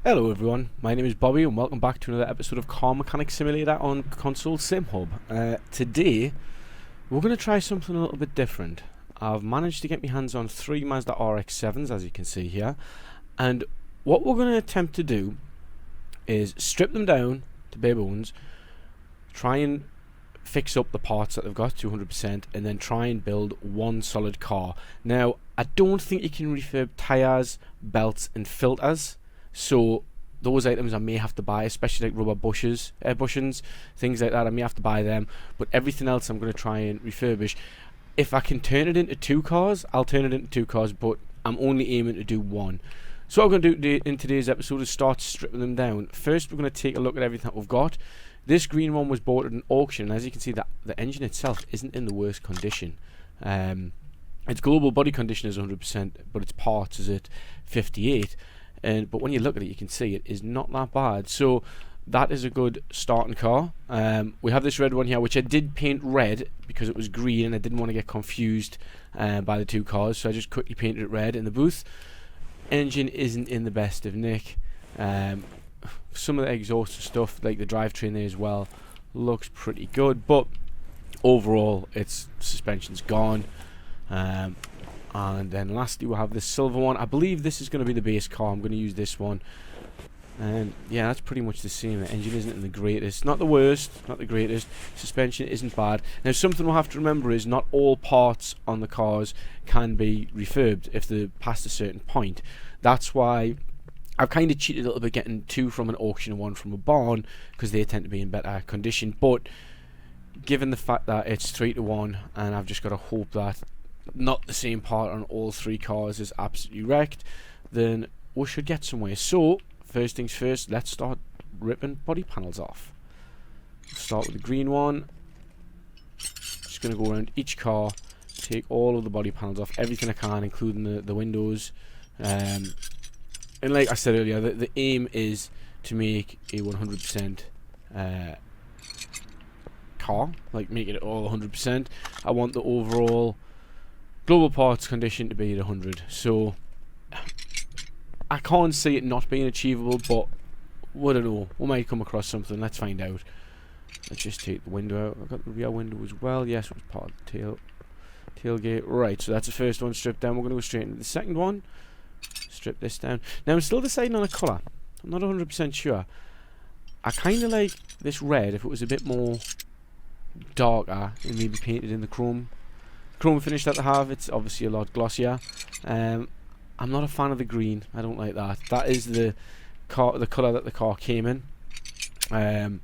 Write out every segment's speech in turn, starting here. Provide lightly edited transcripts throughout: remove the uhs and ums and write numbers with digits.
Hello everyone, my name is Bobby and welcome back to another episode of Car Mechanic Simulator on Console Sim Hub. Today we're going to try something a little bit different. I've managed to get my hands on 3 Mazda RX 7s, as you can see here, and what we're going to attempt to do is strip them down to bare bones, try and fix up the parts that they've got to 100%, and then try and build one solid car. Now, I don't think you can refurb tyres, belts and filters, so those items I may have to buy, especially like rubber bushings, things like that. I may have to buy them, but everything else I'm going to try and refurbish. If I can turn it into 2 cars, I'll turn it into 2 cars, but I'm only aiming to do 1. So what I'm going to do in today's episode is start stripping them down. First, we're going to take a look at everything that we've got. This green one was bought at an auction, and as you can see, that the engine itself isn't in the worst condition. Its global body condition is 100%, but its parts is at 58. But when you look at it, you can see it is not that bad. So that is a good starting car. We have this red one here, which I did paint red because it was green and I didn't want to get confused by the 2 cars, so I just quickly painted it red in the booth. Engine isn't in the best of nick. Some of the exhaust stuff, like the drivetrain there as well, looks pretty good, but overall its suspension's gone. And then lastly we'll have this silver one. I believe this is going to be the base car. I'm going to use this one, and yeah, that's pretty much the same. The engine isn't in the greatest, not the worst, not the greatest. Suspension isn't bad. Now, something we'll have to remember is not all parts on the cars can be refurbed if they're past a certain point. That's why I've kind of cheated a little bit getting 2 from an auction and 1 from a barn, because they tend to be in better condition. But given the fact that it's 3 to 1, and I've just got to hope that not the same part on all 3 cars is absolutely wrecked, then we should get somewhere. So first things first, let's start ripping body panels off. Start with the green one. Just going to go around each car, take all of the body panels off, everything I can, including the windows. And like I said earlier, the aim is to make a 100% car, like make it all 100%. I want the overall global parts condition to be at 100, so I can't see it not being achievable, but we don't know, we might come across something. Let's find out. Let's just take the window out. I've got the rear window as well. Yes, it was part of the tailgate. Right, so that's the first one stripped down. We're going to go straight into the second one. Strip this down. Now I'm still deciding on a colour. I'm not 100% sure. I kind of like this red if it was a bit more darker and maybe painted in the chrome finish that they have. It's obviously a lot glossier. I'm not a fan of the green. I don't like that. That is the colour that the car came in.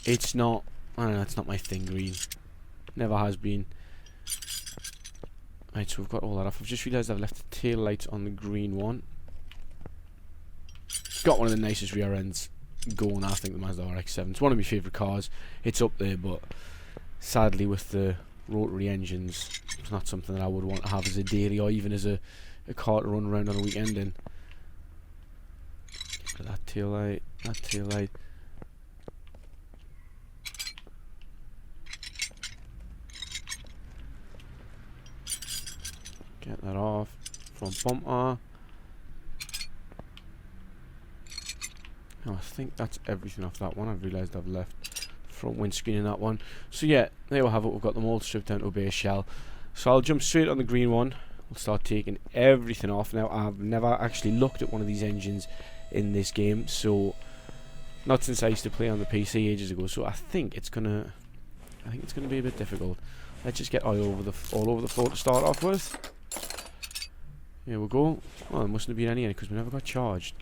It's not, I don't know, it's not my thing, green. Never has been. Right, so we've got all that off. I've just realised I've left the tail lights on the green one. Got one of the nicest rear ends going, I think, the Mazda RX 7. It's one of my favourite cars. It's up there, but sadly with the rotary engines, it's not something that I would want to have as a daily or even as a car to run around on a weekend in. That tail light, that tail light. Get that off. Front bumper. Oh, I think that's everything off that one. I've realised I've left front windscreen in that one. So yeah, there we have it. We've got them all stripped down to a base shell. So I'll jump straight on the green one. We'll start taking everything off. Now, I've never actually looked at one of these engines in this game, so not since I used to play on the PC ages ago. So I think it's gonna be a bit difficult. Let's just get all over the floor to start off with. Here we go. Well, there mustn't have been any in it because we never got charged.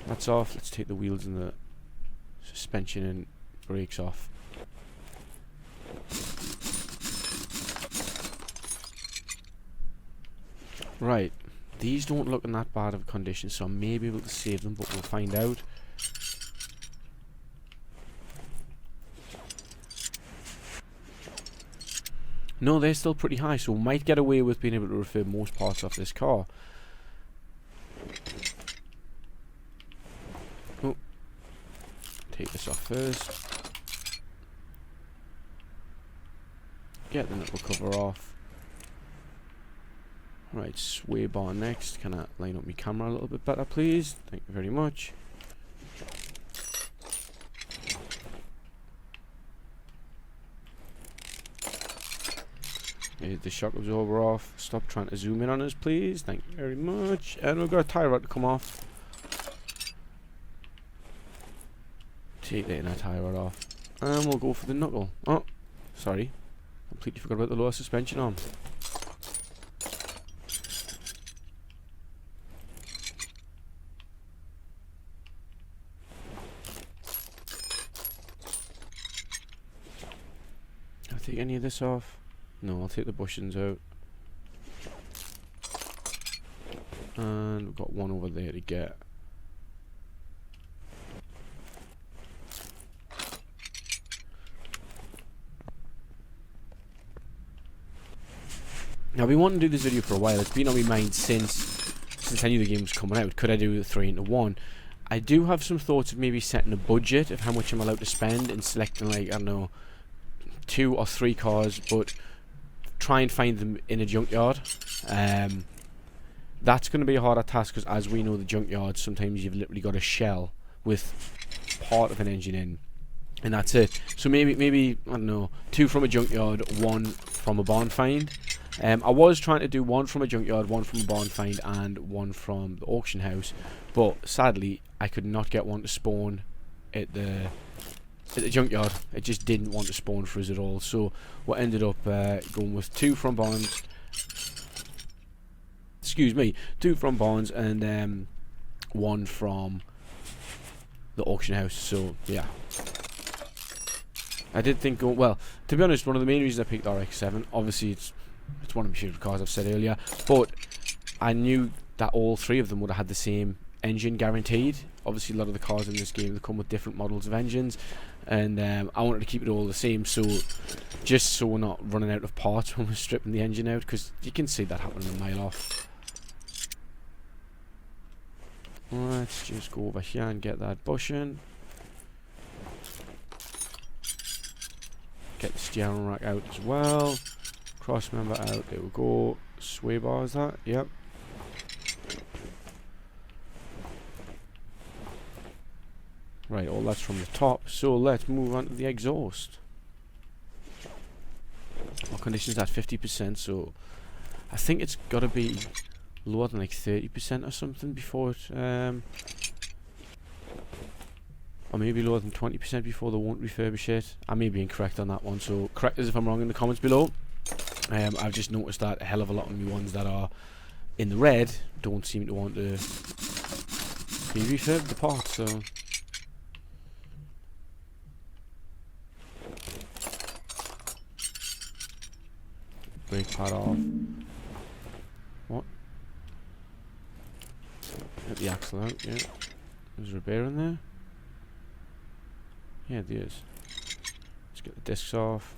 That's off. Let's take the wheels and the suspension and brakes off. Right, these don't look in that bad of a condition, so I may be able to save them, but we'll find out. No, they're still pretty high, so we might get away with being able to refurb most parts off this car. Oh, take this off first. Get the knuckle cover off. Right, sway bar next. Can I line up my camera a little bit better, please? Thank you very much. The shock absorber off. Stop trying to zoom in on us, please. Thank you very much. And we've got a tie rod to come off. Take that tie rod off. And we'll go for the knuckle. Oh, sorry. Completely forgot about the lower suspension arm. Can I take any of this off? No, I'll take the bushings out. And we've got one over there to get. Now, I've been wanting to do this video for a while. It's been on my mind since I knew the game was coming out. Could I do the 3-into-1? I do have some thoughts of maybe setting a budget of how much I'm allowed to spend and selecting, like, I don't know, 2 or 3 cars, but try and find them in a junkyard. That's going to be a harder task because, as we know, the junkyard, sometimes you've literally got a shell with part of an engine in, and that's it. So maybe I don't know, 2 from a junkyard, 1 from a barn find. I was trying to do 1 from a junkyard, 1 from a barn find, and 1 from the auction house, but sadly I could not get one to spawn at the junkyard. It just didn't want to spawn for us at all. So we ended up going with 2 from barns. Excuse me, 2 from barns and 1 from the auction house. So yeah, I did think, well, to be honest, one of the main reasons I picked RX-7, obviously it's one of my favourite cars, I've said earlier, but I knew that all 3 of them would have had the same engine guaranteed. Obviously a lot of the cars in this game, they come with different models of engines, and I wanted to keep it all the same, so just so we're not running out of parts when we're stripping the engine out, because you can see that happening a mile off. Let's just go over here and get that bushing. Get the steering rack out as well. Cross member out, there we go. Sway bar, is that? Yep. Right, all that's from the top, so let's move on to the exhaust. Our condition's at 50%, so I think it's got to be lower than like 30% or something before it, or maybe lower than 20% before they won't refurbish it. I may be incorrect on that one, so correct us if I'm wrong in the comments below. I've just noticed that a hell of a lot of the ones that are in the red don't seem to want to be refurbed apart, so brake pad off. What? Get the axle out, yeah. Is there a bear in there? Yeah, there is. Let's get the discs off.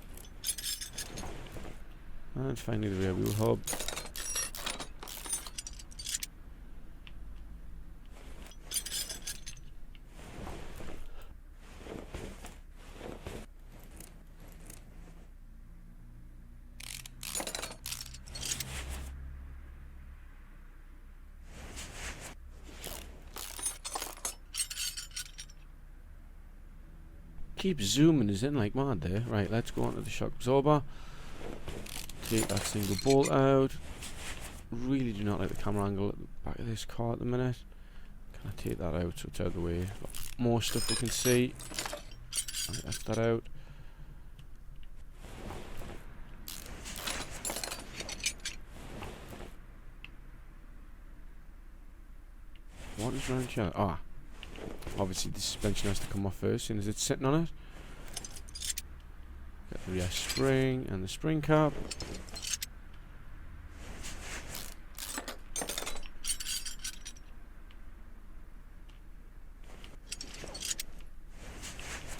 And finally the rear wheel hub. Keep zooming us in like mad there. Right, let's go on to the shock absorber. Take that single bolt out. Really do not like the camera angle at the back of this car at the minute. Can I take that out so it's out of the way? Got more stuff we can see. Right, that's that out. What is round here? Ah, obviously the suspension has to come off first, as soon as it's sitting on it. Get the rear spring and the spring cap.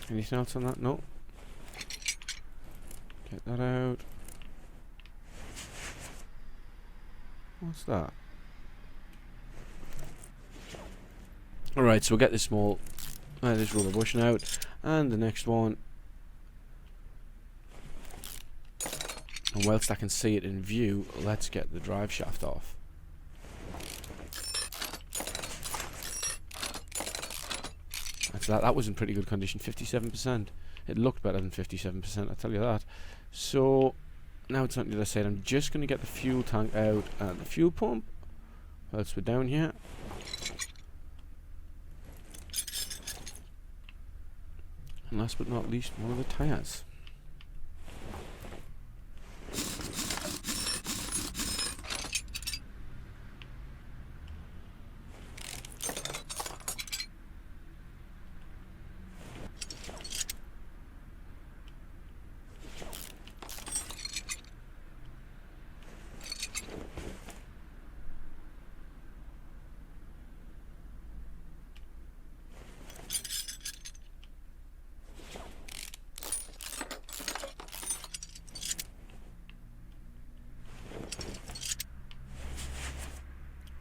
Anything else on that? No. Get that out. What's that? Alright, so we'll get this this rubber bushing out, and the next one. And whilst I can see it in view, let's get the drive shaft off. That was in pretty good condition, 57%. It looked better than 57%, I tell you that. So now it's on the other side. I'm just going to get the fuel tank out and the fuel pump whilst we're down here. And last but not least, one of the tyres.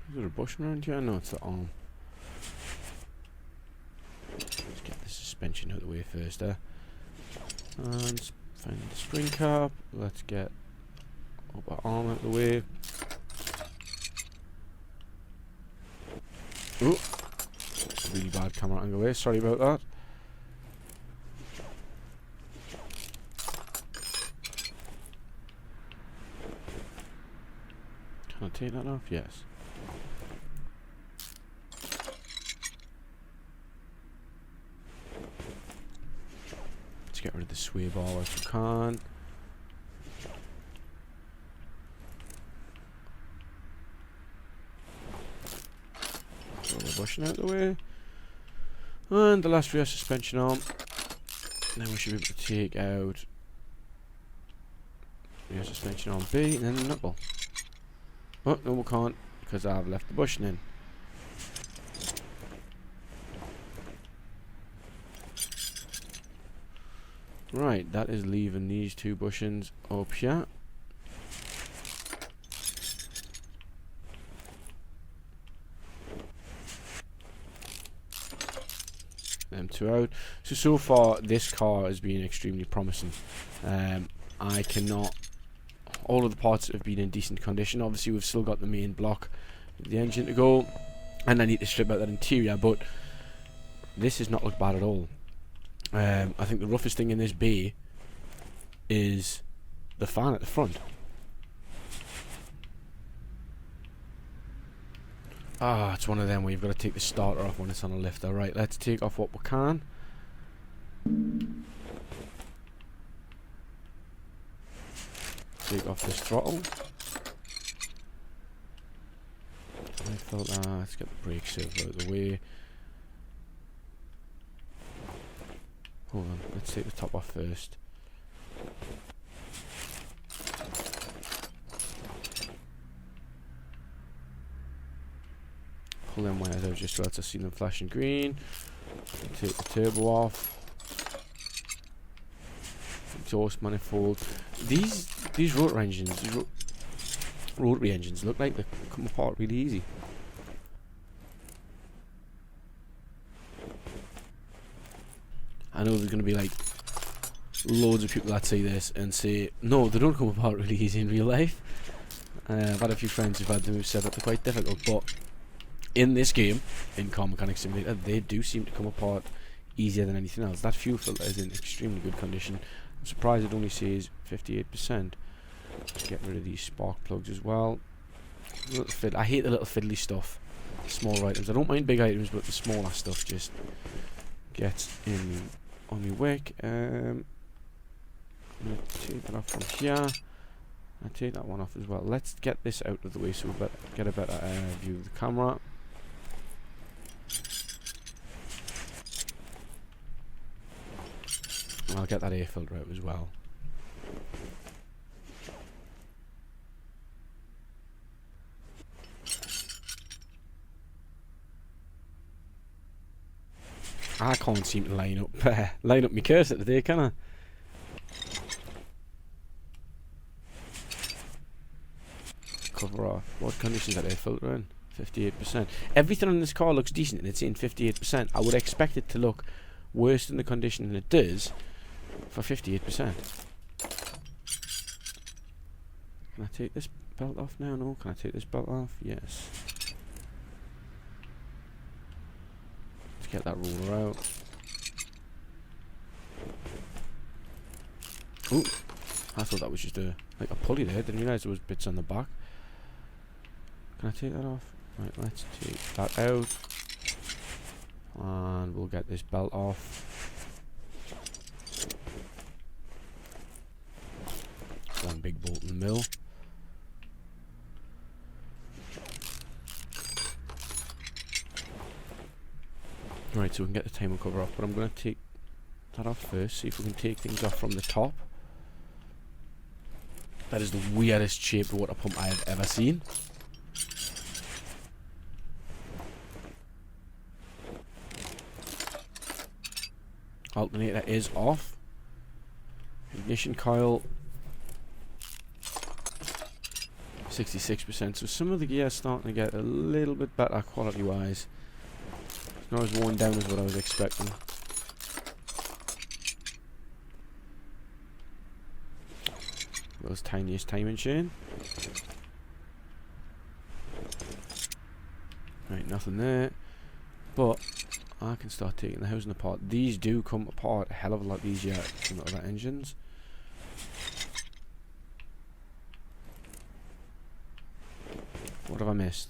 Is there a bush around here? No, it's the arm. Let's get the suspension out of the way first there. And find the spring cap. Let's get our arm out of the way. Oh, that's a really bad camera angle there. Sorry about that. Can I take that off? Yes. Get rid of the sway bar if we can. Throw the bushing out of the way. And the last rear suspension arm. Then we should be able to take out rear suspension arm B and then the knuckle. Oh, no we can't because I've left the bushing in. Right, that is leaving these two bushings up here. Them two out. So far this car has been extremely promising. I cannot... All of the parts have been in decent condition. Obviously we've still got the main block, the engine to go, and I need to strip out that interior, but this has not looked bad at all. I think the roughest thing in this bay is the fan at the front. Ah, it's one of them where you've got to take the starter off when it's on a lifter. Right, let's take off what we can. Take off this throttle. Let's get the brake servo out of the way. Hold on, let's take the top off first. Pull them wires out just so I see them flashing green. Take the turbo off. Exhaust manifold. These rotary engines look like they come apart really easy. I know there's going to be like loads of people that see this and say, no, they don't come apart really easy in real life. I've had a few friends who've had them who've said that they're quite difficult, but in this game, in Car Mechanic Simulator, they do seem to come apart easier than anything else. That fuel filter is in extremely good condition. I'm surprised it only says 58%. Let's get rid of these spark plugs as well. I hate the little fiddly stuff, small items. I don't mind big items, but the smaller stuff just gets in on my wick. I'm going to take that off from here. I'll take that one off as well. Let's get this out of the way so we get a better view of the camera. And I'll get that air filter out as well. I can't seem to line up my cursor today, can I? Cover off. What condition is that air filter in? 58%. Everything on this car looks decent and it's in 58%. I would expect it to look worse in the condition than it does for 58%. Can I take this belt off now? No. Can I take this belt off? Yes. Let's get that roller out. Ooh, I thought that was just like a pulley there. Didn't realise there was bits on the back. Can I take that off? Right, let's take that out. And we'll get this belt off. One big bolt in the middle. Right, so we can get the timer cover off, but I'm going to take that off first, see if we can take things off from the top. That is the weirdest shaped water pump I have ever seen. Alternator is off. Ignition coil 66%, so some of the gear is starting to get a little bit better quality wise. It's not as worn down as what I was expecting. World's tiniest time machine. Right, nothing there. But I can start taking the housing apart. These do come apart a hell of a lot easier than other engines. What have I missed?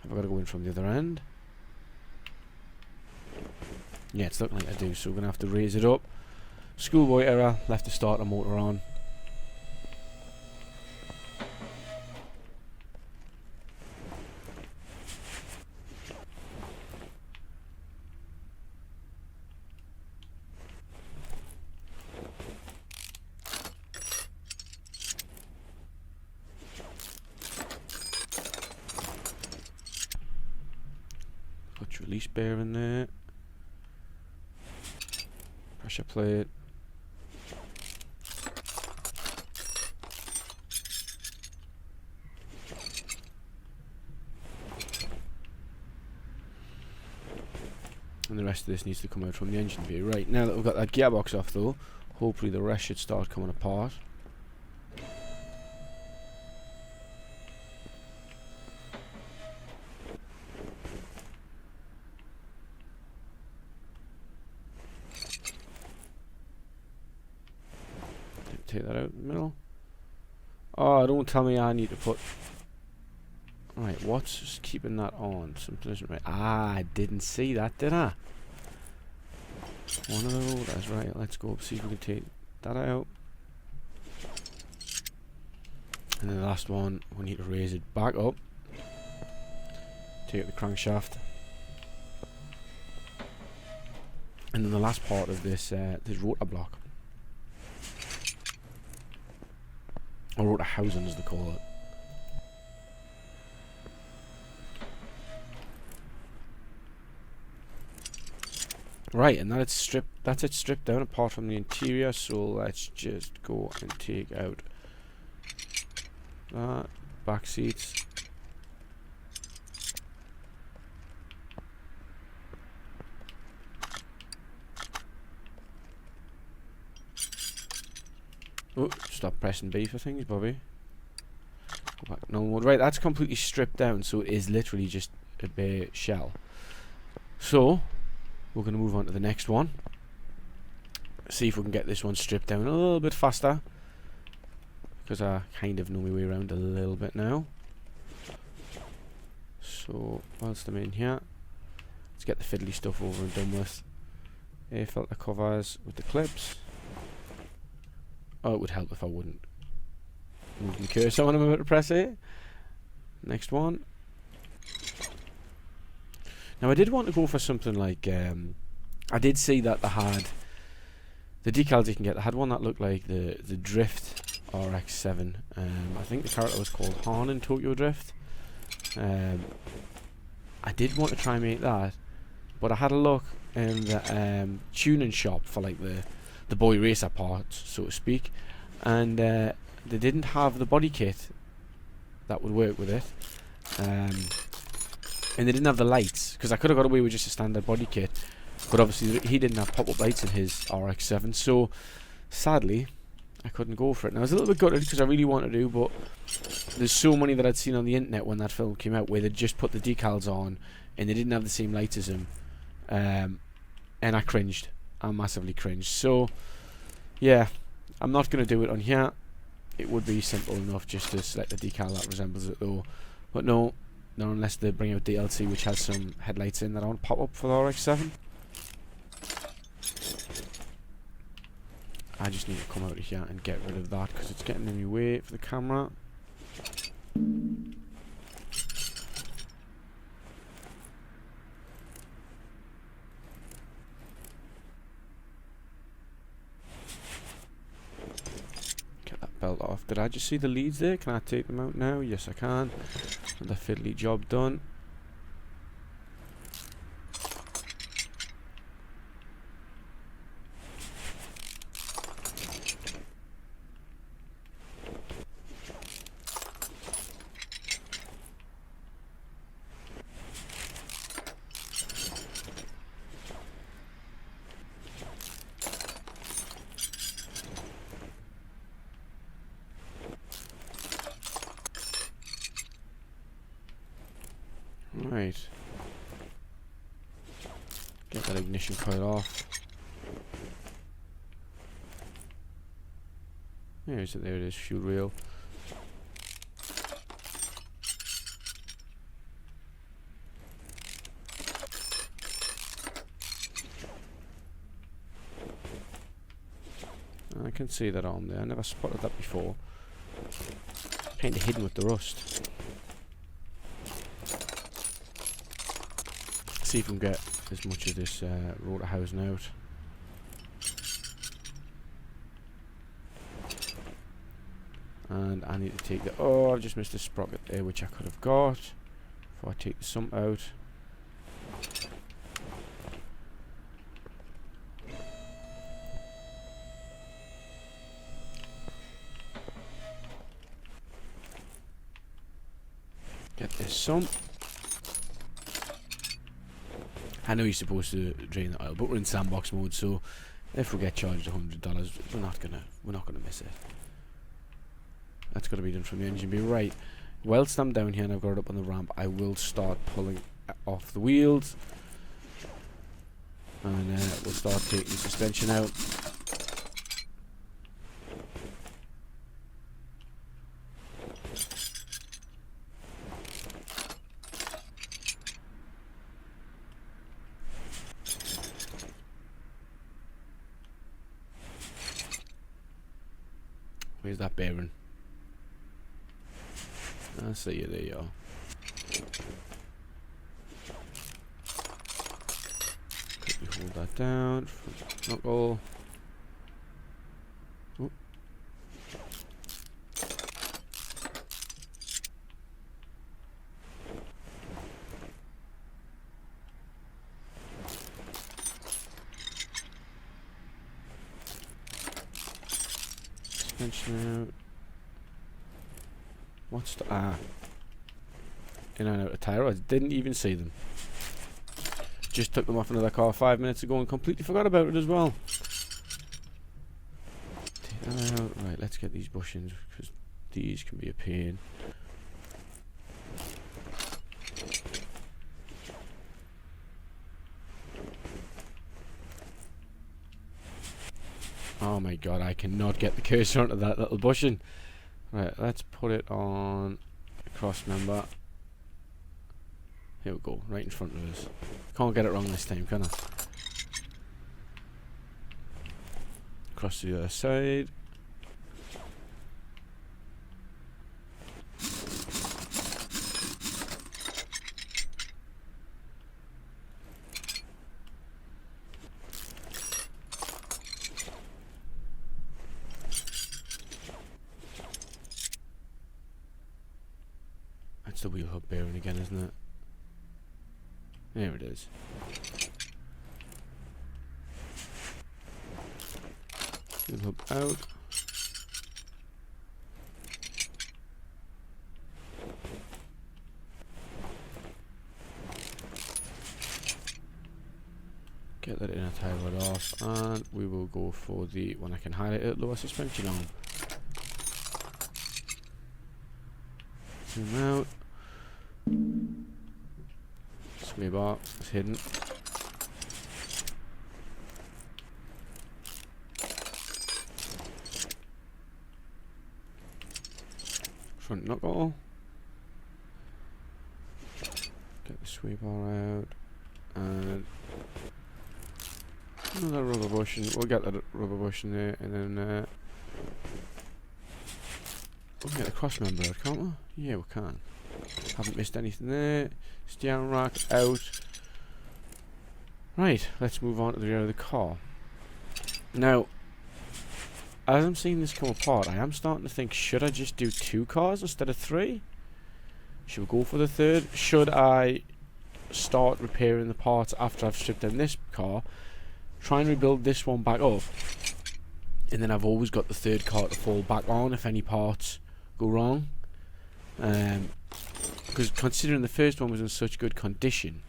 Have I got to go in from the other end? Yeah, it's looking like I do, so we're going to have to raise it up. Schoolboy error, left the starter motor on. Clutch release bearing there. Pressure plate. And the rest of this needs to come out from the engine bay. Right, now that we've got that gearbox off though, hopefully the rest should start coming apart. Take that out in the middle. Oh, don't tell me I need to put... Right, what's just keeping that on? Something isn't right. Ah, I didn't see that, did I? One of the rollers. Right, let's go see if we can take that out. And then the last one, we need to raise it back up. Take out the crankshaft. And then the last part of this, this rotor block. Or rotor housing as they call it. Right, and that's it stripped down apart from the interior, so let's just go and take out that, back seats. Oh, stop pressing B for things, Bobby. Go back. No more. Right, that's completely stripped down, so it is literally just a bare shell. So, we're going to move on to the next one. See if we can get this one stripped down a little bit faster. Because I kind of know my way around a little bit now. So, whilst I'm in here, let's get the fiddly stuff over and done with. Air filter covers with the clips. Oh, it would help if I wouldn't move the cursor when I'm about to press it. Next one. Now I did want to go for something like, I did see that they had, the decals you can get, they had one that looked like the Drift RX-7. I think the character was called Han in Tokyo Drift. I did want to try and make that, but I had a look in the tuning shop for like the boy racer parts, so to speak, and they didn't have the body kit that would work with it, and they didn't have the lights, because I could have got away with just a standard body kit, but obviously he didn't have pop-up lights in his RX-7, so sadly I couldn't go for it. And I was a little bit gutted because I really wanted to, but there's so many that I'd seen on the internet when that film came out where they'd just put the decals on and they didn't have the same lights as him. And I cringed. I massively cringed. So, yeah, I'm not going to do it on here. It would be simple enough just to select the decal that resembles it though. But no, unless they bring out DLC which has some headlights in that I want to pop up for the RX-7. I just need to come out of here and get rid of that because it's getting in my way for the camera. Get that belt off. Did I just see the leads there? Can I take them out now? Yes, I can. And the fiddly job done. Right. Get that ignition coil off. There is it, there it is, fuel rail. I can see that on there, I never spotted that before. Kinda hidden with the rust. See if we can get as much of this rotor housing out. And I need to take the... Oh, I've just missed a sprocket there which I could have got. Before I take the sump out. Get this sump. I know you're supposed to drain the oil, but we're in sandbox mode, so if we get charged $100, we're not gonna miss it. That's got to be done from the engine bay. Right. Whilst I'm down here and I've got it up on the ramp, I will start pulling off the wheels, and we'll start taking the suspension out. Where's that bearing? I see you, there you are. Quickly hold that down. Front knuckle. Oop. Suspension out. What's the... in and out of tyre. I didn't even see them. Just took them off another car 5 minutes ago and completely forgot about it as well. Take that out. Right, let's get these bushings because these can be a pain. Oh my god, I cannot get the cursor onto that little bushing. Right, let's put it on a cross member. Here we go, right in front of us. Can't get it wrong this time, can I? Across to the other side. That's the wheel hub bearing again, isn't it? There it is. Wheel hub out. Get that inner tie rod off, and we will go for the one I can highlight it, lower suspension arm. Zoom out. Sway bar is hidden. Front knuckle. Get the sway bar out, and another rubber bushing. We'll get that rubber bushing there, and then we can get the cross member out, can't we? Yeah, we can. Haven't missed anything there. Steering rack out. Right, let's move on to the rear of the car. Now, as I'm seeing this come apart, I am starting to think, should I just do 2 cars instead of 3? Should we go for the 3rd? Should I start repairing the parts after I've stripped down this car, try and rebuild this one back up, and then I've always got the 3rd car to fall back on if any parts go wrong? Because considering the first one was in such good condition,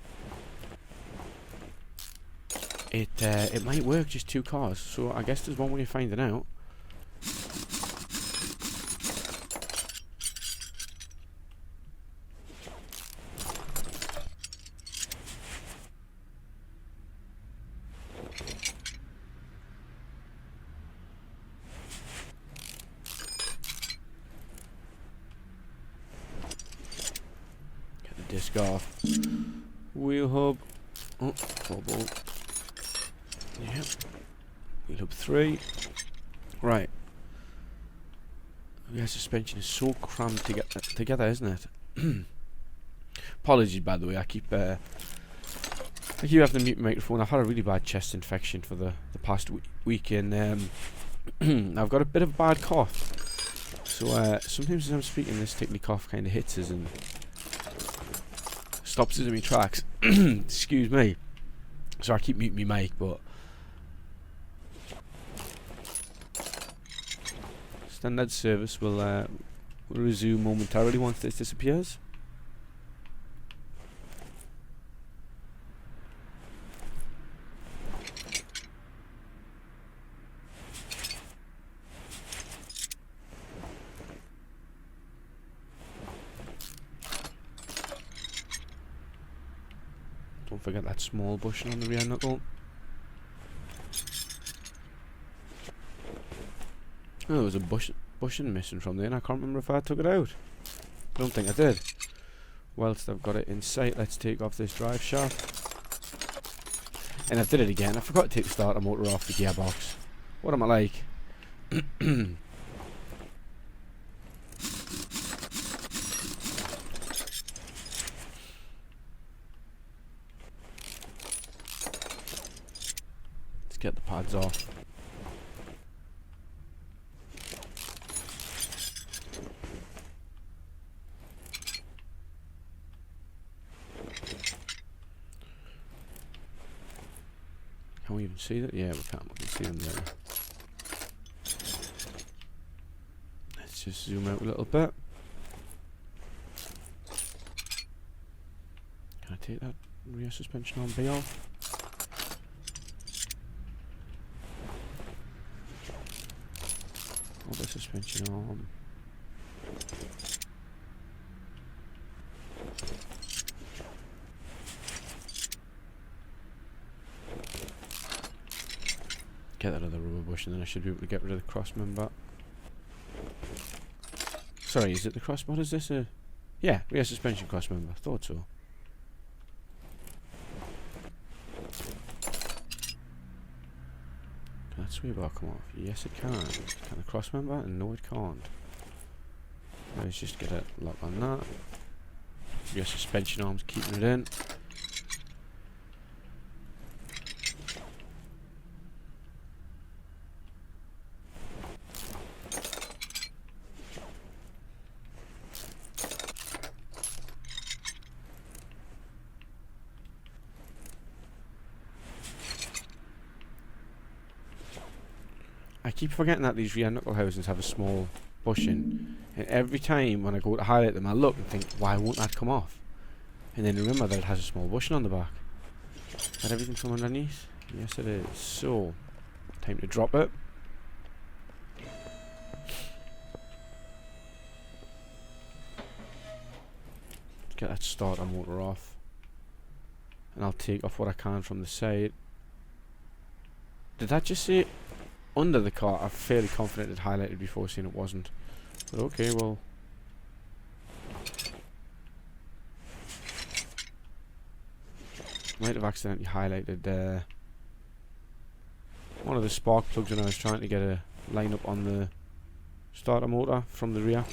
it might work just 2 cars. So I guess there's one way of finding out. Disc off. Wheel hub. Oh, 4 bolt. Yep. Wheel hub 3. Right. The suspension is so crammed to get together, isn't it? Apologies, by the way. I keep having to mute my microphone. I've had a really bad chest infection for the past week, and I've got a bit of a bad cough. So sometimes as I'm speaking, this tickly cough kind of hits us and stops us in my tracks. Excuse me. So I keep muting my mic, but standard service will resume momentarily once this disappears. Don't forget that small bushing on the rear knuckle. Oh, there was a bushing missing from there, and I can't remember if I took it out. I don't think I did. Whilst I've got it in sight, let's take off this drive shaft. And I did it again. I forgot to take the starter motor off the gearbox. What am I like? Get the pads off. Can we even see that? Yeah, we can. We can see them there. Let's just zoom out a little bit. Can I take that rear suspension arm B off? The suspension arm. Get that other rubber bush, and then I should be able to get rid of the cross member. Sorry, is it the cross? What is this? Yeah, rear suspension cross member. Thought so. Can that sway bar come off? Yes, it can. Can the cross member? And no, it can't. Let's just get a lock on that. Rear suspension arms keeping it in. I keep forgetting that these rear knuckle housings have a small bushing, and every time when I go to highlight them I look and think, why won't that come off? And then remember that it has a small bushing on the back. Is that everything from underneath? Yes, it is. So, time to drop it. Let's get that starter motor off. And I'll take off what I can from the side. Did that just say under the car? I'm fairly confident it highlighted before, seeing it wasn't. But okay, well. Might have accidentally highlighted one of the spark plugs when I was trying to get a line up on the starter motor from the rear.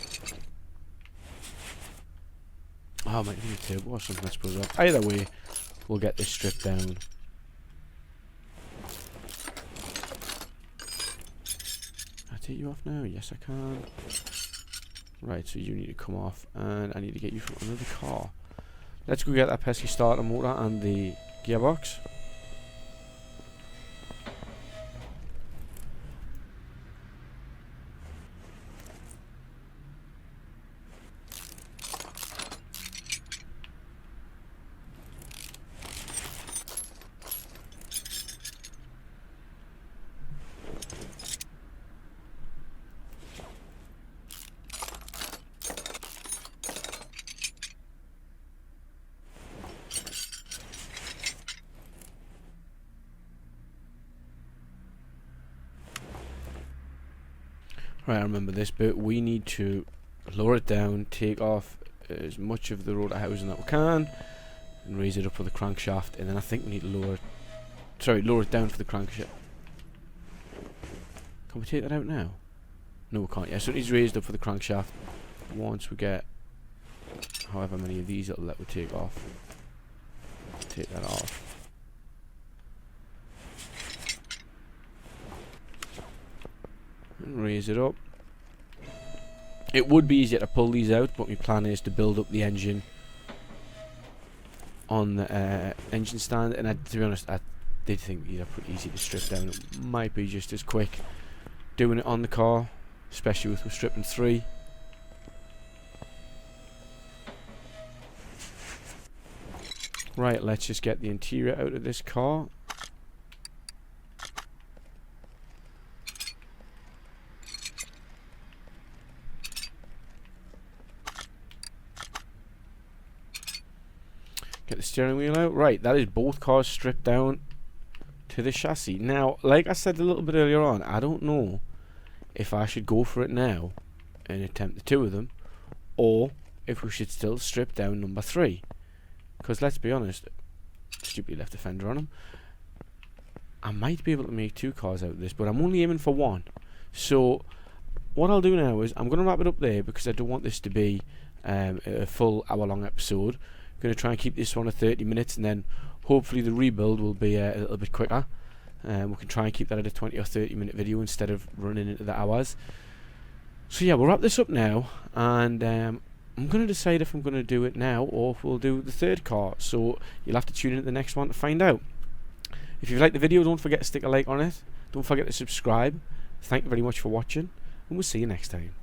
Oh, might be a turbo or something, I suppose. Either way, we'll get this stripped down. Can I take you off now? Yes, I can. Right, so you need to come off, and I need to get you from under the car. Let's go get that pesky starter motor and the gearbox. Right, I remember this bit. We need to lower it down, take off as much of the rotor housing that we can, and raise it up for the crankshaft. And then I think we need to lower it down for the crankshaft. Can we take that out now? No, we can't. Yeah, so it needs raised up for the crankshaft. Once we get however many of these it'll let we take off. Take that off. And raise it up. It would be easier to pull these out, but my plan is to build up the engine on the engine stand. And to be honest, I did think these are pretty easy to strip down. It might be just as quick doing it on the car, especially with we're stripping 3. Right, let's just get the interior out of this car. Get the steering wheel out. Right, that is both cars stripped down to the chassis. Now, like I said a little bit earlier on, I don't know if I should go for it now and attempt the 2 of them, or if we should still strip down number 3. Because let's be honest, stupidly left the fender on them. I might be able to make 2 cars out of this, but I'm only aiming for 1. So what I'll do now is I'm going to wrap it up there, because I don't want this to be a full hour-long episode. I'm going to try and keep this one at 30 minutes, and then hopefully the rebuild will be a little bit quicker. We can try and keep that at a 20 or 30 minute video instead of running into the hours. So yeah, we'll wrap this up now, and I'm going to decide if I'm going to do it now or if we'll do the 3rd car. So you'll have to tune in to the next one to find out. If you've liked the video, don't forget to stick a like on it. Don't forget to subscribe. Thank you very much for watching, and we'll see you next time.